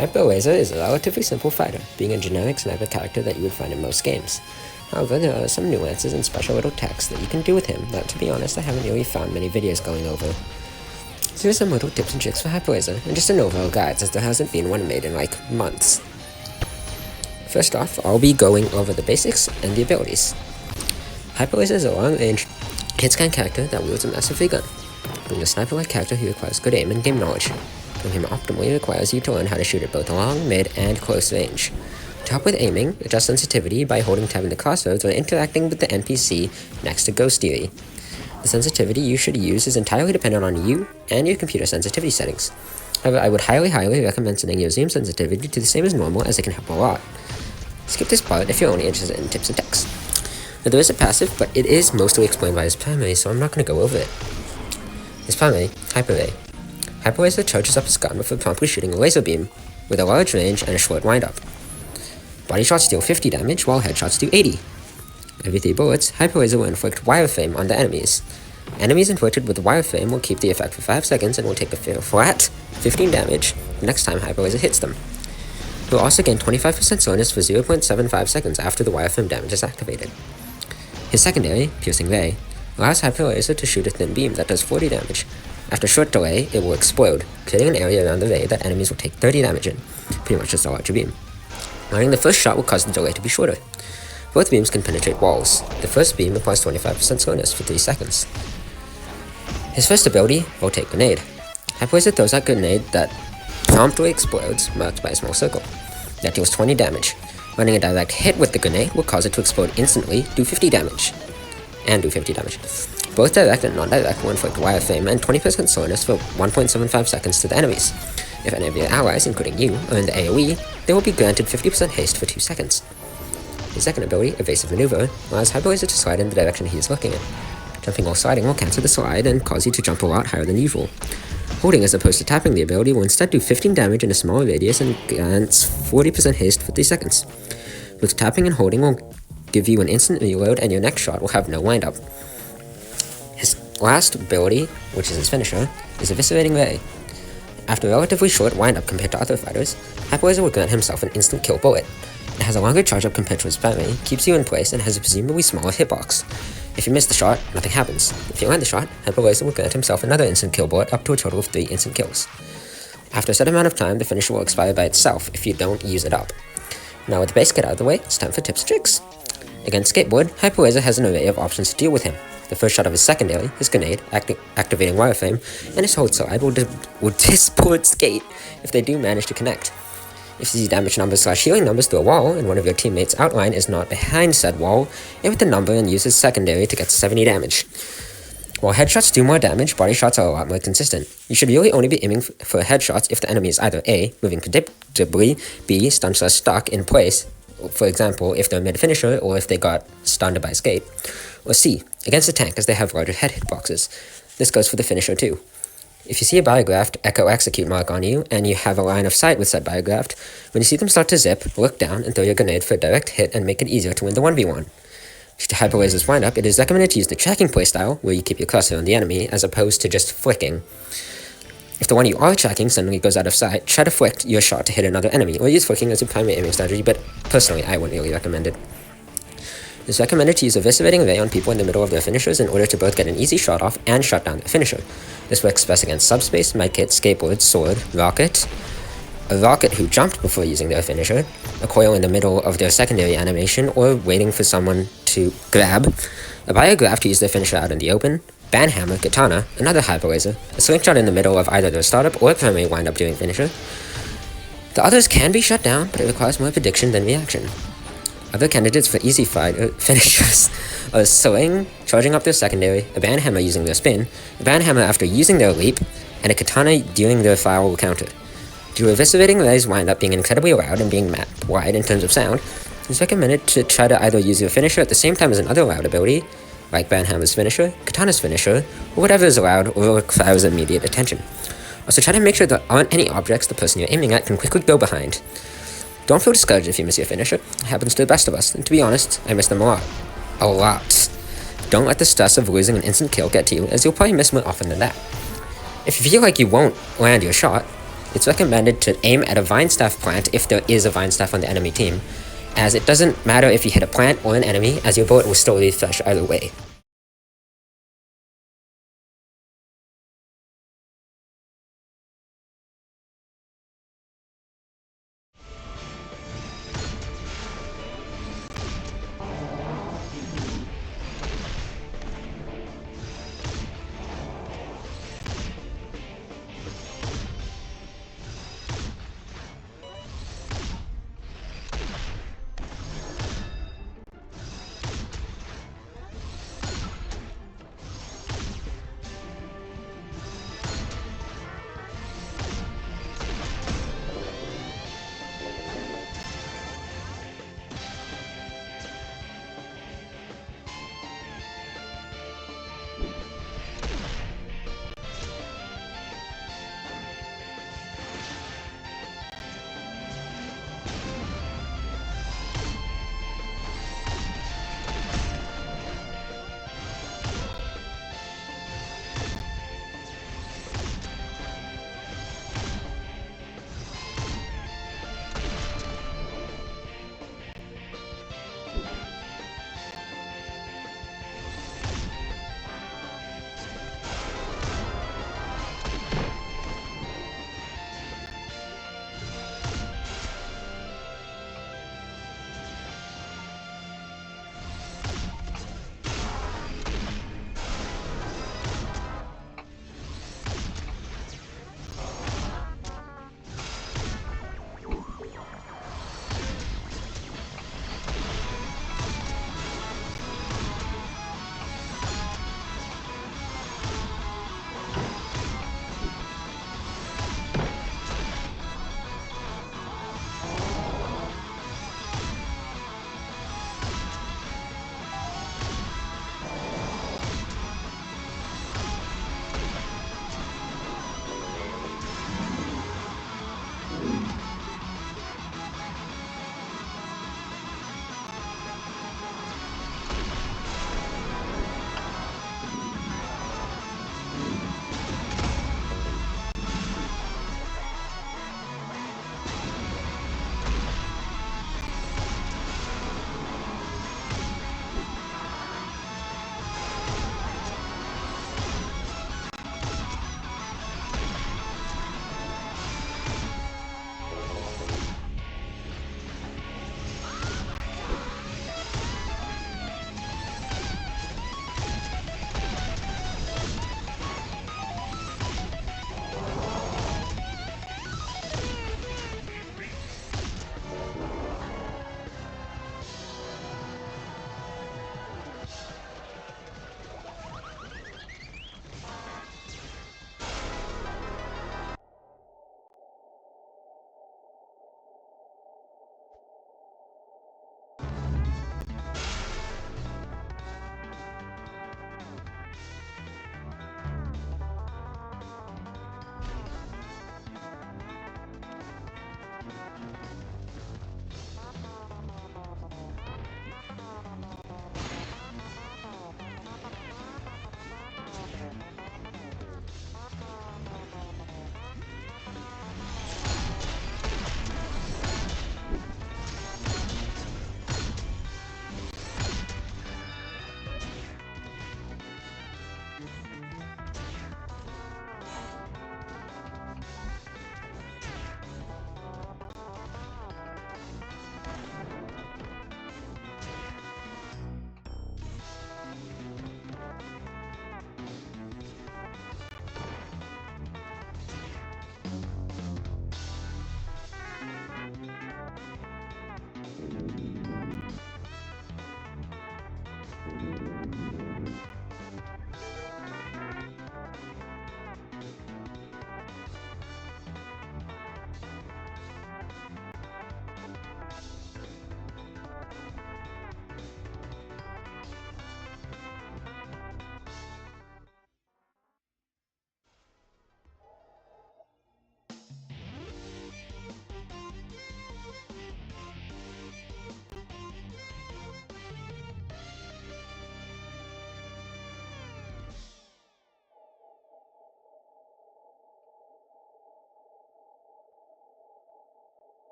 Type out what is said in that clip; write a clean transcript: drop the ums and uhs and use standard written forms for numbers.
Hyperlaser is a relatively simple fighter, being a generic sniper character that you would find in most games. However, there are some nuances and special little techs that you can do with him that, to be honest, I haven't really found many videos going over. So here's some little tips and tricks for Hyperlaser, and just an overall guide, as there hasn't been one made in like months. First off, I'll be going over the basics and the abilities. Hyperlaser is a long-range hit-scan character that wields a massive free gun. Being a sniper-like character who requires good aim and game knowledge. Doing him optimally requires you to learn how to shoot at both long, mid, and close range. To help with aiming, adjust sensitivity by holding tab in the crossroads or interacting with the NPC next to Ghost Theory. The sensitivity you should use is entirely dependent on you and your computer sensitivity settings. However, I would highly recommend setting your zoom sensitivity to the same as normal, as it can help a lot. Skip this part if you're only interested in tips and techs. Now, there is a passive, but it is mostly explained by his primary, so I'm not going to go over it. His primary, Hyperlaser. Hyperlaser charges up his gun before promptly shooting a laser beam, with a large range and a short windup. Body shots deal 50 damage, while headshots do 80. Every 3 bullets, Hyperlaser will inflict wireframe on the enemies. Enemies inflicted with wireframe will keep the effect for 5 seconds and will take a flat 15 damage the next time Hyperlaser hits them. He will also gain 25% slowness for 0.75 seconds after the wireframe damage is activated. His secondary, Piercing Ray, allows Hyperlaser to shoot a thin beam that does 40 damage. After a short delay, it will explode, creating an area around the ray that enemies will take 30 damage in, pretty much just a larger beam. Landing the first shot will cause the delay to be shorter. Both beams can penetrate walls. The first beam applies 25% slowness for 3 seconds. His first ability, Voltaic Grenade. Hyperlaser throws out a grenade that promptly explodes, marked by a small circle. That deals 20 damage. Landing a direct hit with the grenade will cause it to explode instantly, do 50 damage. Both direct and non-direct will inflict wireframe and 20% slowness for 1.75 seconds to the enemies. If any of your allies, including you, are in the AoE, they will be granted 50% haste for 2 seconds. His second ability, Evasive Maneuver, allows Hyperlaser to slide in the direction he is looking in. Jumping while sliding will cancel the slide and cause you to jump a lot higher than usual. Holding as opposed to tapping the ability will instead do 15 damage in a smaller radius and grants 40% haste for 3 seconds. Both tapping and holding will give you an instant reload, and your next shot will have no windup. His last ability, which is his finisher, is Eviscerating Ray. After a relatively short windup compared to other fighters, Hyperlaser will grant himself an instant kill bullet. It has a longer charge up compared to his primary, keeps you in place, and has a presumably smaller hitbox. If you miss the shot, nothing happens. If you land the shot, Hyperlaser will grant himself another instant kill bullet up to a total of 3 instant kills. After a set amount of time, the finisher will expire by itself if you don't use it up. Now with the base get out of the way, it's time for tips and tricks. Against Skateboard, Hyperlaser has an array of options to deal with him. The first shot of his secondary, his grenade, activating wireframe, and his hold slide will disport Skate if they do manage to connect. If you see damage numbers / healing numbers through a wall, and one of your teammates' outline is not behind said wall, aim at the number and use his secondary to get 70 damage. While headshots do more damage, body shots are a lot more consistent. You should really only be aiming for headshots if the enemy is either A, moving predictably, B, stuck in place, for example, if they're mid-finisher or if they got stunned by Skate, or C, against a tank as they have larger head hitboxes. This goes for the finisher too. If you see a biographed Echo Execute mark on you, and you have a line of sight with said biographed, when you see them start to zip, look down and throw your grenade for a direct hit and make it easier to win the 1v1. To Hyperlaser's windup, it is recommended to use the tracking playstyle, where you keep your cursor on the enemy, as opposed to just flicking. If the one you are tracking suddenly goes out of sight, try to flick your shot to hit another enemy, or use flicking as your primary aiming strategy, but personally I wouldn't really recommend it. It is recommended to use Eviscerating Ray on people in the middle of their finishers in order to both get an easy shot off and shut down their finisher. This works best against Subspace, Medkit, Skateboard, Sword, Rocket, a Rocket who jumped before using their finisher, a Coil in the middle of their secondary animation or waiting for someone to grab, a Biograph to use their finisher out in the open, Banhammer, Katana, another Hyperlaser, a Slingshot in the middle of either their startup or primary windup doing finisher. The others can be shut down, but it requires more prediction than reaction. Other candidates for easy finishers are Sling, charging up their secondary, a Banhammer using their spin, a Banhammer after using their leap, and a Katana during their foul counter. Due to Eviscerating Ray's windup being incredibly loud and being wide in terms of sound, it's recommended to try to either use your finisher at the same time as another loud ability, like Banhammer's finisher, Katana's finisher, or whatever is loud or requires immediate attention. Also try to make sure there aren't any objects the person you're aiming at can quickly go behind. Don't feel discouraged if you miss your finisher. It happens to the best of us, and to be honest, I miss them a lot. A lot. Don't let the stress of losing an instant kill get to you, as you'll probably miss more often than that. If you feel like you won't land your shot, It's recommended to aim at a vine staff plant if there is a vine staff on the enemy team, as it doesn't matter if you hit a plant or an enemy, as your bullet will still leave flesh either way.